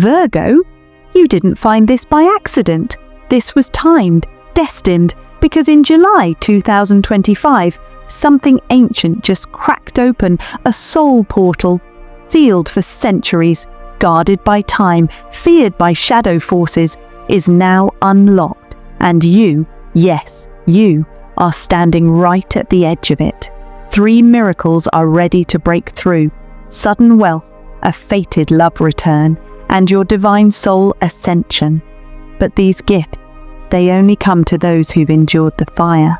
Virgo, you didn't find this by accident. This was timed, destined, because in July 2025, something ancient just cracked open, a soul portal, sealed for centuries, guarded by time, feared by shadow forces, is now unlocked. And you, yes, you, are standing right at the edge of it. 3 miracles are ready to break through: sudden wealth, a fated love return, and your divine soul ascension. But these gifts, they only come to those who've endured the fire.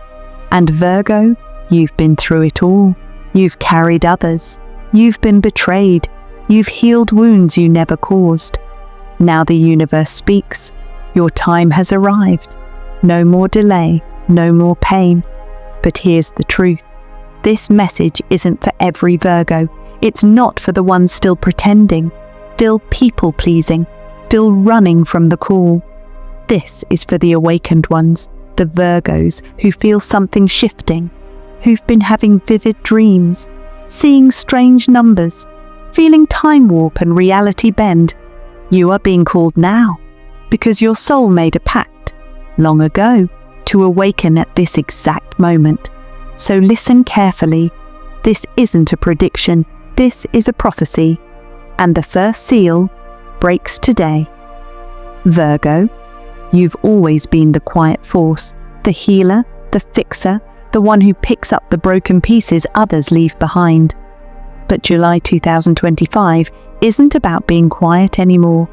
And Virgo, you've been through it all. You've carried others. You've been betrayed. You've healed wounds you never caused. Now the universe speaks. Your time has arrived. No more delay, no more pain. But here's the truth. This message isn't for every Virgo. It's not for the ones still pretending, still people-pleasing, still running from the call. This is for the awakened ones, the Virgos who feel something shifting, who've been having vivid dreams, seeing strange numbers, feeling time warp and reality bend. You are being called now, because your soul made a pact, long ago, to awaken at this exact moment. So listen carefully. This isn't a prediction, this is a prophecy. And the first seal breaks today. Virgo, you've always been the quiet force, the healer, the fixer, the one who picks up the broken pieces others leave behind. But July 2025 isn't about being quiet anymore,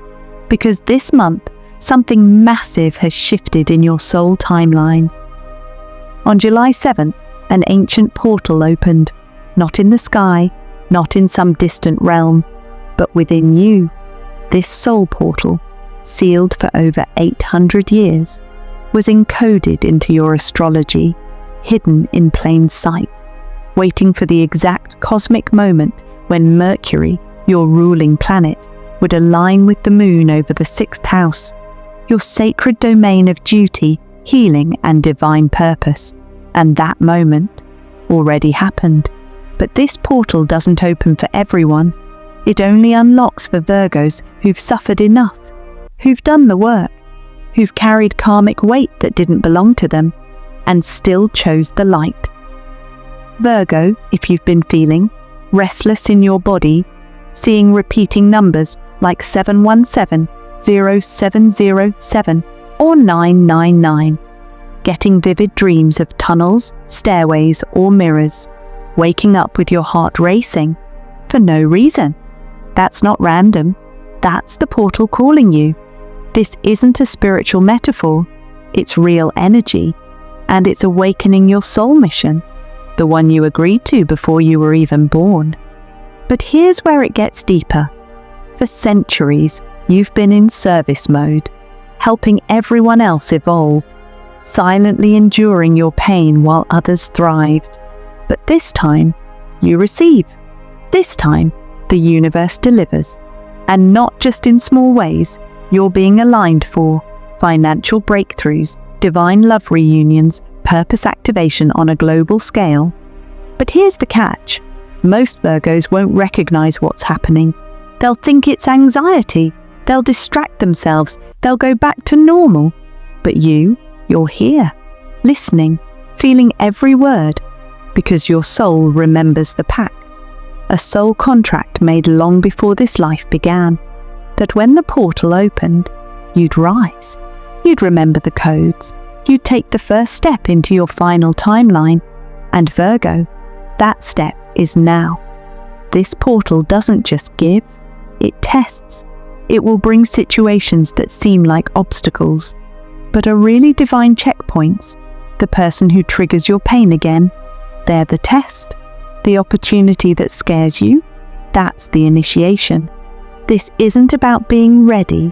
because this month, something massive has shifted in your soul timeline. On July 7th, an ancient portal opened, not in the sky, not in some distant realm, but within you. This soul portal, sealed for over 800 years, was encoded into your astrology, hidden in plain sight, waiting for the exact cosmic moment when Mercury, your ruling planet, would align with the moon over the 6th house, your sacred domain of duty, healing, and divine purpose. And that moment already happened. But this portal doesn't open for everyone. It only unlocks for Virgos who've suffered enough, who've done the work, who've carried karmic weight that didn't belong to them, and still chose the light. Virgo, if you've been feeling restless in your body, seeing repeating numbers like 717, 0707, or 999, getting vivid dreams of tunnels, stairways, or mirrors, waking up with your heart racing for no reason. That's not random. That's the portal calling you. This isn't a spiritual metaphor. It's real energy, and it's awakening your soul mission, the one you agreed to before you were even born. But here's where it gets deeper. For centuries, you've been in service mode, helping everyone else evolve, silently enduring your pain while others thrived. But this time, you receive. This time, the universe delivers. And not just in small ways. You're being aligned for financial breakthroughs, divine love reunions, purpose activation on a global scale. But here's the catch. Most Virgos won't recognize what's happening. They'll think it's anxiety. They'll distract themselves. They'll go back to normal. But you're here, listening, feeling every word, because your soul remembers the pact, a soul contract made long before this life began, that when the portal opened, you'd rise, you'd remember the codes, you'd take the first step into your final timeline. And Virgo, that step is now. This portal doesn't just give, it tests. It will bring situations that seem like obstacles, but are really divine checkpoints. The person who triggers your pain again, they're the test. The opportunity that scares you, that's the initiation. This isn't about being ready.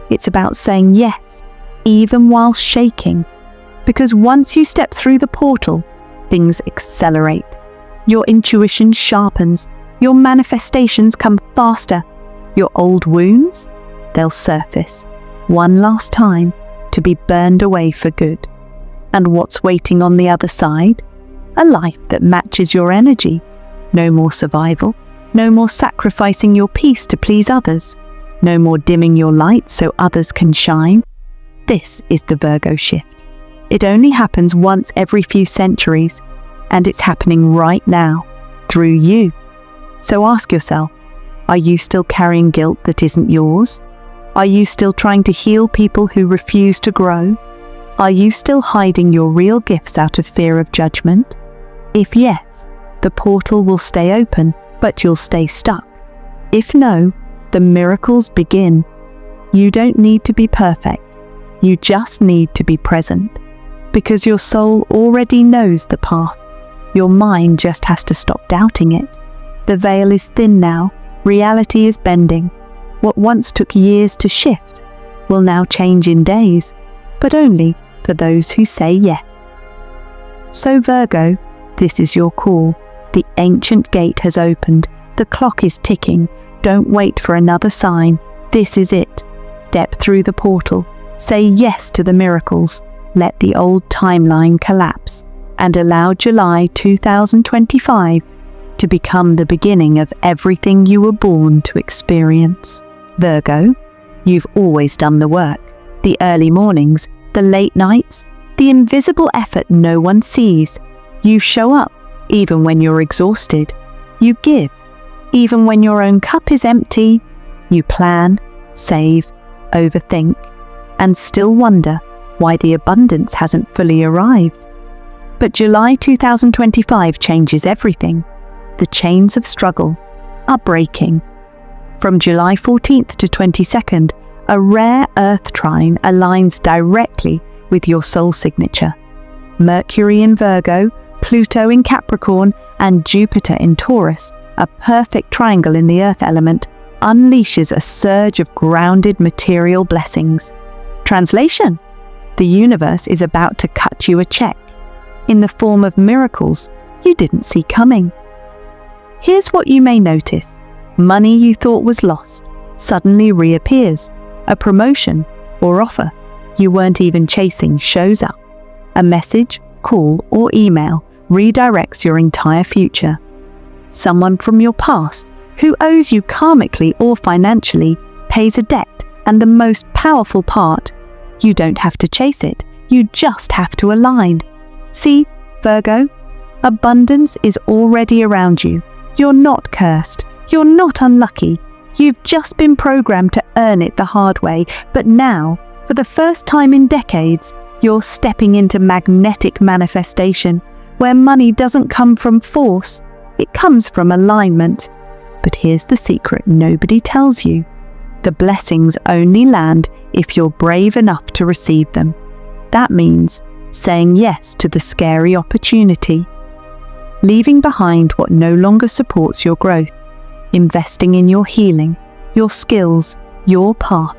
It's about saying yes, even while shaking. Because once you step through the portal, things accelerate. Your intuition sharpens. Your manifestations come faster. Your old wounds, they'll surface one last time to be burned away for good. And what's waiting on the other side? A life that matches your energy. No more survival. No more sacrificing your peace to please others. No more dimming your light so others can shine. This is the Virgo shift. It only happens once every few centuries, and it's happening right now, through you. So ask yourself, are you still carrying guilt that isn't yours? Are you still trying to heal people who refuse to grow? Are you still hiding your real gifts out of fear of judgment? If yes, the portal will stay open, but you'll stay stuck. If no, the miracles begin. You don't need to be perfect. You just need to be present. Because your soul already knows the path. Your mind just has to stop doubting it. The veil is thin now. Reality is bending. What once took years to shift will now change in days, but only for those who say yes. So Virgo, this is your call. The ancient gate has opened. The clock is ticking. Don't wait for another sign. This is it. Step through the portal. Say yes to the miracles. Let the old timeline collapse and allow July 2025 to become the beginning of everything you were born to experience. Virgo, you've always done the work. The early mornings, the late nights, the invisible effort no one sees. You show up even when you're exhausted. You give even when your own cup is empty. You plan, save, overthink, and still wonder why the abundance hasn't fully arrived. But July 2025 changes everything. The chains of struggle are breaking. From July 14th to 22nd, a rare Earth trine aligns directly with your soul signature. Mercury in Virgo, Pluto in Capricorn, and Jupiter in Taurus, a perfect triangle in the Earth element, unleashes a surge of grounded material blessings. Translation: the universe is about to cut you a check in the form of miracles you didn't see coming. Here's what you may notice. Money you thought was lost suddenly reappears. A promotion or offer you weren't even chasing shows up. A message, call, or email redirects your entire future. Someone from your past who owes you karmically or financially pays a debt, and the most powerful part, you don't have to chase it, you just have to align. See, Virgo, abundance is already around you. You're not cursed, you're not unlucky. You've just been programmed to earn it the hard way, but now, for the first time in decades, you're stepping into magnetic manifestation, where money doesn't come from force, it comes from alignment. But here's the secret nobody tells you. The blessings only land if you're brave enough to receive them. That means saying yes to the scary opportunity, leaving behind what no longer supports your growth, investing in your healing, your skills, your path.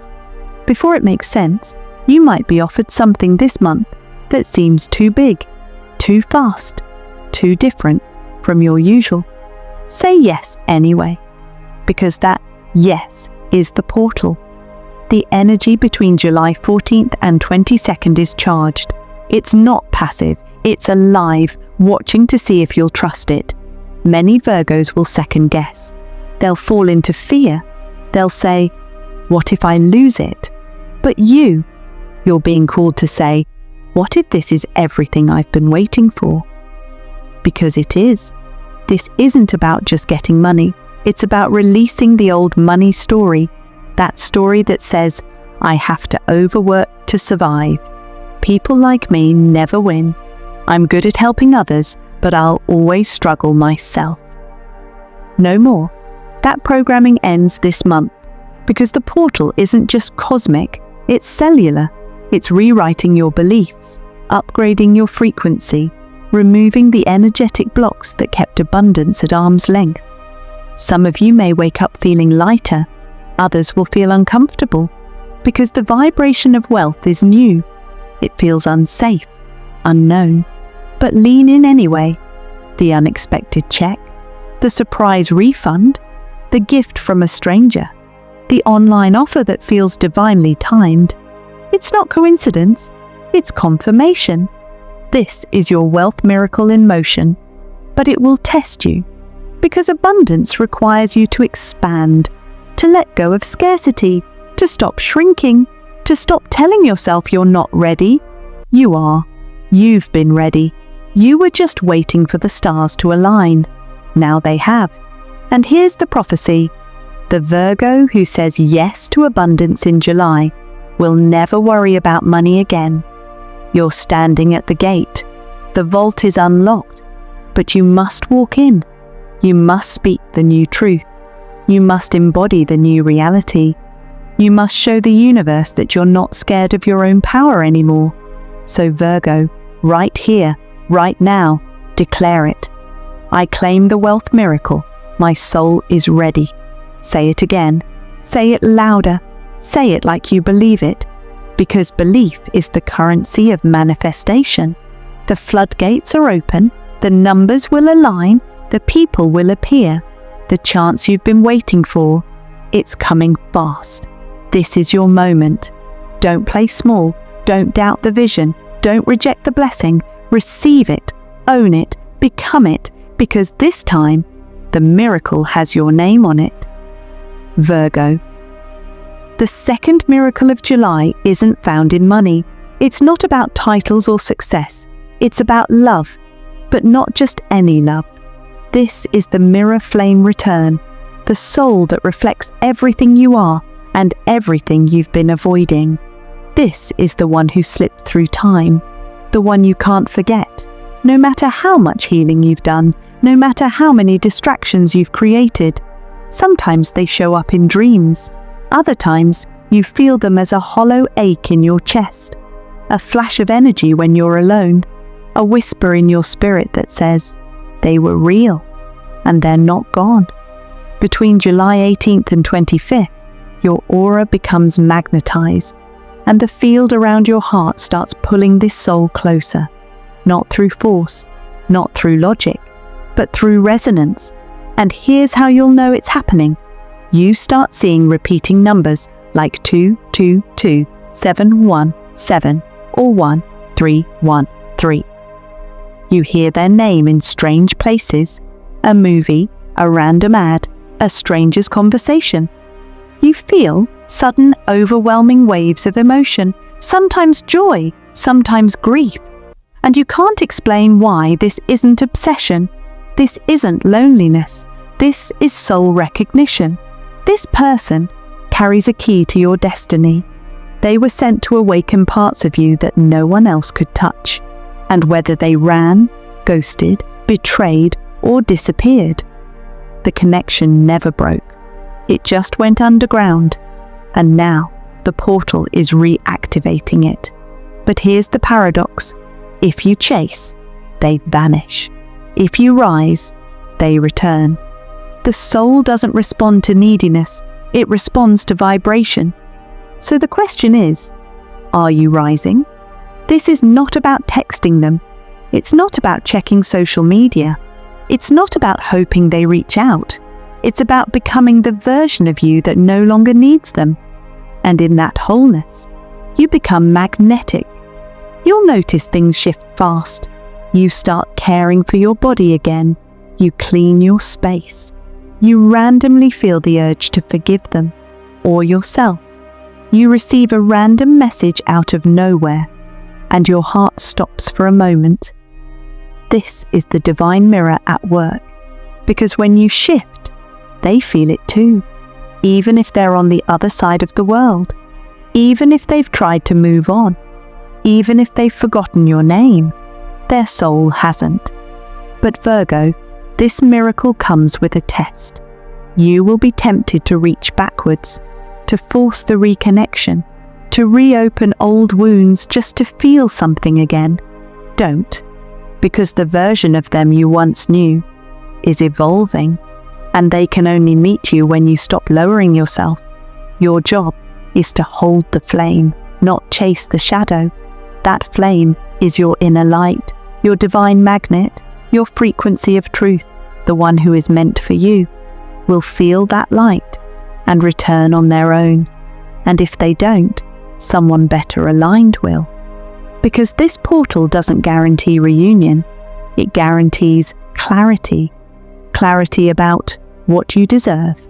Before it makes sense, you might be offered something this month that seems too big, too fast, too different from your usual. Say yes anyway, because that yes is the portal. The energy between July 14th and 22nd is charged. It's not passive, it's alive, watching to see if you'll trust it. Many Virgos will second guess. They'll fall into fear. They'll say, what if I lose it? But you're being called to say, what if this is everything I've been waiting for? Because it is. This isn't about just getting money. It's about releasing the old money story. That story that says, I have to overwork to survive. People like me never win. I'm good at helping others, but I'll always struggle myself. No more. That programming ends this month, because the portal isn't just cosmic, it's cellular. It's rewriting your beliefs, upgrading your frequency, removing the energetic blocks that kept abundance at arm's length. Some of you may wake up feeling lighter, others will feel uncomfortable, because the vibration of wealth is new. It feels unsafe, unknown, but lean in anyway. The unexpected check, the surprise refund, the gift from a stranger, the online offer that feels divinely timed. It's not coincidence, it's confirmation. This is your wealth miracle in motion, but it will test you, because abundance requires you to expand, to let go of scarcity, to stop shrinking, to stop telling yourself you're not ready. You are. You've been ready. You were just waiting for the stars to align. Now they have. And here's the prophecy. The Virgo who says yes to abundance in July will never worry about money again. You're standing at the gate. The vault is unlocked, but you must walk in. You must speak the new truth. You must embody the new reality. You must show the universe that you're not scared of your own power anymore. So Virgo, right here, right now, declare it. I claim the wealth miracle. My soul is ready. Say it again. Say it louder. Say it like you believe it. Because belief is the currency of manifestation. The floodgates are open. The numbers will align. The people will appear. The chance you've been waiting for. It's coming fast. This is your moment. Don't play small. Don't doubt the vision. Don't reject the blessing. Receive it. Own it. Become it. Because this time, the miracle has your name on it. Virgo. The second miracle of July isn't found in money. It's not about titles or success. It's about love, but not just any love. This is the mirror flame return, the soul that reflects everything you are and everything you've been avoiding. This is the one who slipped through time, the one you can't forget, no matter how much healing you've done, no matter how many distractions you've created. Sometimes they show up in dreams. Other times, you feel them as a hollow ache in your chest, a flash of energy when you're alone, a whisper in your spirit that says, they were real, and they're not gone. Between July 18th and 25th, your aura becomes magnetized, and the field around your heart starts pulling this soul closer, not through force, not through logic, but through resonance. And here's how you'll know it's happening. You start seeing repeating numbers like 222, 717, or 1313. You hear their name in strange places, a movie, a random ad, a stranger's conversation. You feel sudden overwhelming waves of emotion, sometimes joy, sometimes grief. And you can't explain why. This isn't obsession. This isn't loneliness. This is soul recognition. This person carries a key to your destiny. They were sent to awaken parts of you that no one else could touch. And whether they ran, ghosted, betrayed, or disappeared, the connection never broke. It just went underground, and now the portal is reactivating it. But here's the paradox. If you chase, they vanish. If you rise, they return. The soul doesn't respond to neediness, it responds to vibration. So the question is, are you rising? This is not about texting them. It's not about checking social media. It's not about hoping they reach out. It's about becoming the version of you that no longer needs them. And in that wholeness, you become magnetic. You'll notice things shift fast. You start caring for your body again. You clean your space. You randomly feel the urge to forgive them, or yourself. You receive a random message out of nowhere, and your heart stops for a moment. This is the divine mirror at work, because when you shift, they feel it too, even if they're on the other side of the world, even if they've tried to move on, even if they've forgotten your name. Their soul hasn't. But Virgo, this miracle comes with a test. You will be tempted to reach backwards, to force the reconnection, to reopen old wounds just to feel something again. Don't, because the version of them you once knew is evolving, and they can only meet you when you stop lowering yourself. Your job is to hold the flame, not chase the shadow. That flame is your inner light, your divine magnet, your frequency of truth. The one who is meant for you will feel that light and return on their own. And if they don't, someone better aligned will. Because this portal doesn't guarantee reunion, it guarantees clarity. Clarity about what you deserve,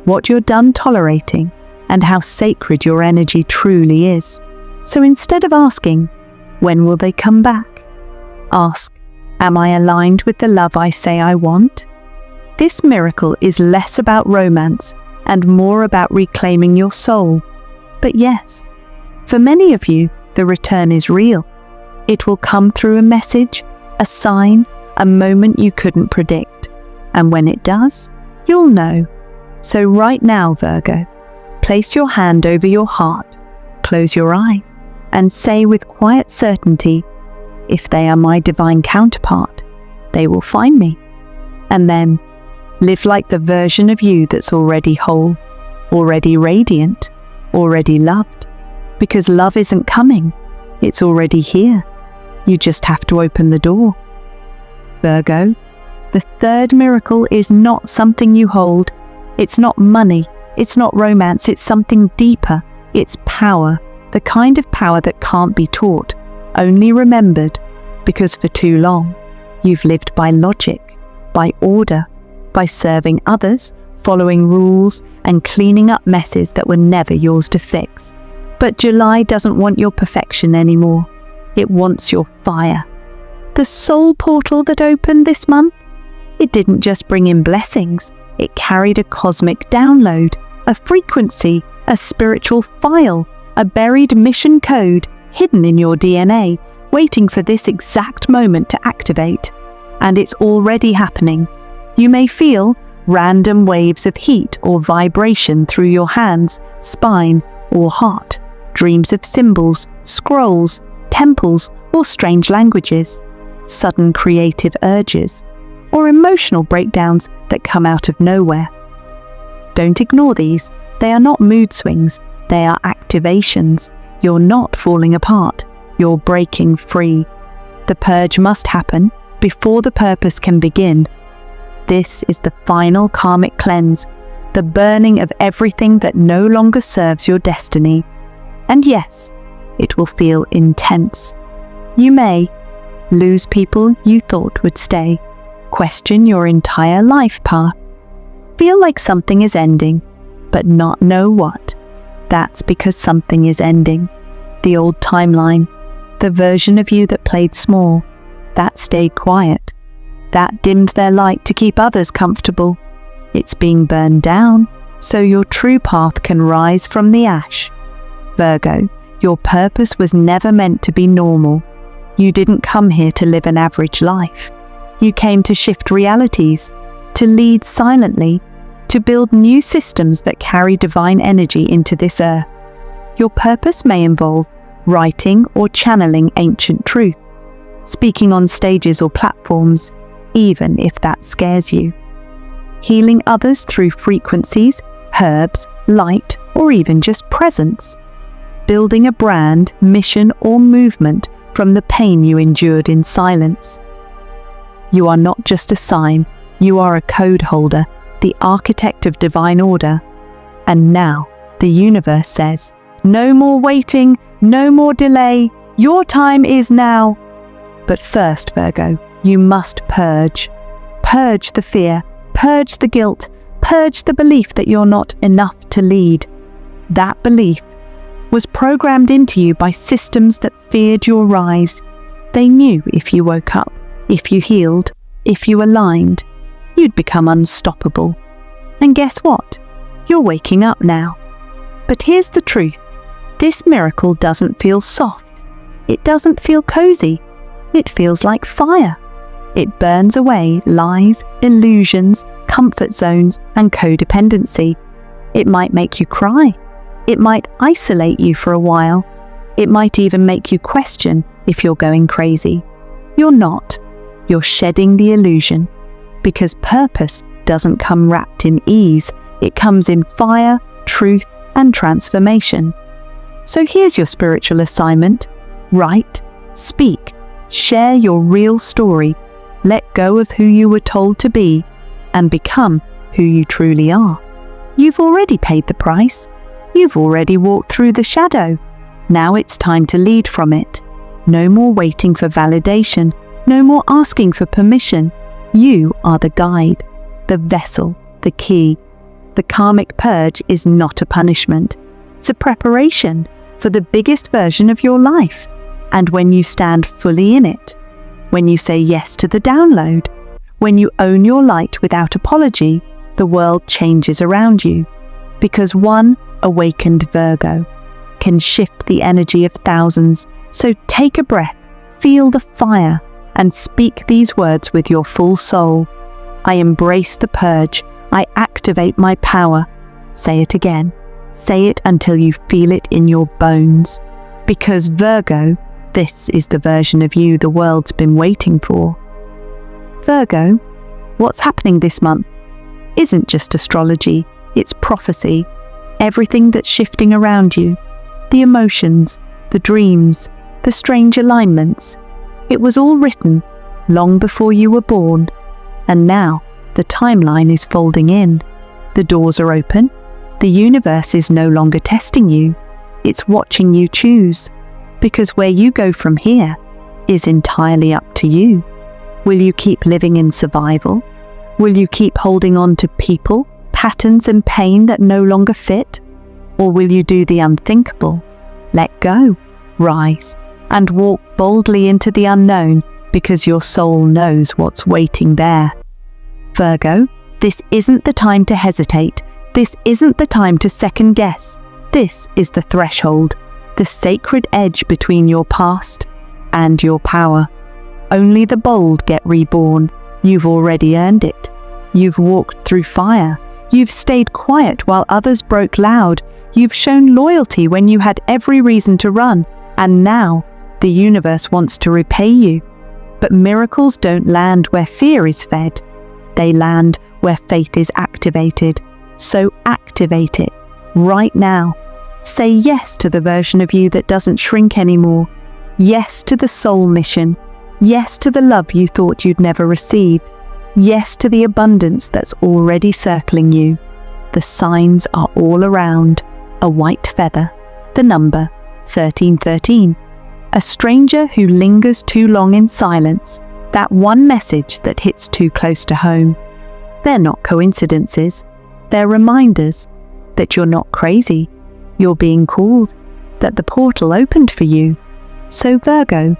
what you're done tolerating, and how sacred your energy truly is. So instead of asking, when will they come back? Ask, am I aligned with the love I say I want? This miracle is less about romance and more about reclaiming your soul. But yes, for many of you, the return is real. It will come through a message, a sign, a moment you couldn't predict. And when it does, you'll know. So right now, Virgo, place your hand over your heart, close your eyes, and say with quiet certainty, if they are my divine counterpart, they will find me. And then, live like the version of you that's already whole, already radiant, already loved. Because love isn't coming, it's already here. You just have to open the door. Virgo, the third miracle is not something you hold. It's not money, it's not romance, it's something deeper. It's power, the kind of power that can't be taught, only remembered, because for too long, you've lived by logic, by order, by serving others, following rules, and cleaning up messes that were never yours to fix. But July doesn't want your perfection anymore. It wants your fire. The soul portal that opened this month, it didn't just bring in blessings, it carried a cosmic download, a frequency, a spiritual file, a buried mission code hidden in your DNA, waiting for this exact moment to activate. And it's already happening. You may feel random waves of heat or vibration through your hands, spine, or heart, dreams of symbols, scrolls, temples, or strange languages, sudden creative urges, or emotional breakdowns that come out of nowhere. Don't ignore these. They are not mood swings. They are activations. You're not falling apart. You're breaking free. The purge must happen before the purpose can begin. This is the final karmic cleanse, the burning of everything that no longer serves your destiny. And yes, it will feel intense. You may lose people you thought would stay, question your entire life path, feel like something is ending, but not know what. That's because something is ending. The old timeline, the version of you that played small, that stayed quiet, that dimmed their light to keep others comfortable. It's being burned down, so your true path can rise from the ash. Virgo, your purpose was never meant to be normal. You didn't come here to live an average life. You came to shift realities, to lead silently, to build new systems that carry divine energy into this earth. Your purpose may involve writing or channeling ancient truth, speaking on stages or platforms, even if that scares you. Healing others through frequencies, herbs, light, or even just presence. Building a brand, mission, or movement from the pain you endured in silence. You are not just a sign, you are a code holder, the architect of divine order. And now, the universe says, no more waiting, no more delay, your time is now. But first, Virgo, you must purge. Purge the fear, purge the guilt, purge the belief that you're not enough to lead. That belief was programmed into you by systems that feared your rise. They knew if you woke up, if you healed, if you aligned, you'd become unstoppable. And guess what? You're waking up now. But here's the truth. This miracle doesn't feel soft. It doesn't feel cozy. It feels like fire. It burns away lies, illusions, comfort zones, and codependency. It might make you cry. It might isolate you for a while. It might even make you question if you're going crazy. You're not. You're shedding the illusion. Because purpose doesn't come wrapped in ease. It comes in fire, truth, and transformation. So here's your spiritual assignment. Write, speak, share your real story. Let go of who you were told to be and become who you truly are. You've already paid the price. You've already walked through the shadow. Now it's time to lead from it. No more waiting for validation. No more asking for permission. You are the guide, the vessel, the key. The karmic purge is not a punishment. It's a preparation for the biggest version of your life. And when you stand fully in it, when you say yes to the download, when you own your light without apology, the world changes around you. Because one awakened Virgo can shift the energy of thousands. So take a breath, feel the fire, and speak these words with your full soul. I embrace the purge. I activate my power. Say it again. Say it until you feel it in your bones. Because Virgo, this is the version of you the world's been waiting for. Virgo, what's happening this month isn't just astrology, it's prophecy. Everything that's shifting around you, the emotions, the dreams, the strange alignments. It was all written long before you were born. And now the timeline is folding in. The doors are open. The universe is no longer testing you. It's watching you choose. Because where you go from here is entirely up to you. Will you keep living in survival? Will you keep holding on to people, patterns and pain that no longer fit? Or will you do the unthinkable? Let go, rise, and walk boldly into the unknown because your soul knows what's waiting there. Virgo, this isn't the time to hesitate. This isn't the time to second guess. This is the threshold, the sacred edge between your past and your power. Only the bold get reborn. You've already earned it. You've walked through fire. You've stayed quiet while others broke loud. You've shown loyalty when you had every reason to run. And now, the universe wants to repay you. But miracles don't land where fear is fed. They land where faith is activated. So activate it right now. Say yes to the version of you that doesn't shrink anymore. Yes to the soul mission. Yes to the love you thought you'd never receive. Yes to the abundance that's already circling you. The signs are all around. A white feather, the number 1313. A stranger who lingers too long in silence. That one message that hits too close to home. They're not coincidences. They're reminders that you're not crazy. You're being called. That the portal opened for you. So Virgo,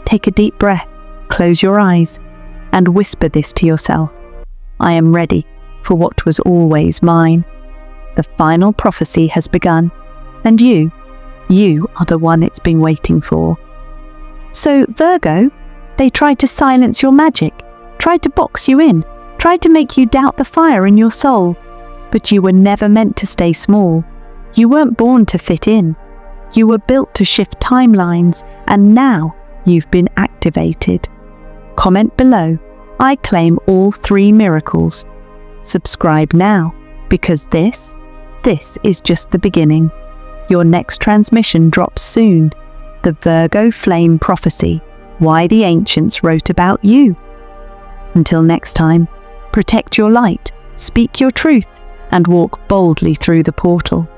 take a deep breath, close your eyes, and whisper this to yourself. I am ready for what was always mine. The final prophecy has begun, and you are the one it's been waiting for. So Virgo, they tried to silence your magic, tried to box you in, tried to make you doubt the fire in your soul. But you were never meant to stay small. You weren't born to fit in. You were built to shift timelines, and now you've been activated. Comment below, I claim all 3 miracles. Subscribe now, because this is just the beginning. Your next transmission drops soon. The Virgo Flame Prophecy, why the ancients wrote about you. Until next time, protect your light, speak your truth, and walk boldly through the portal.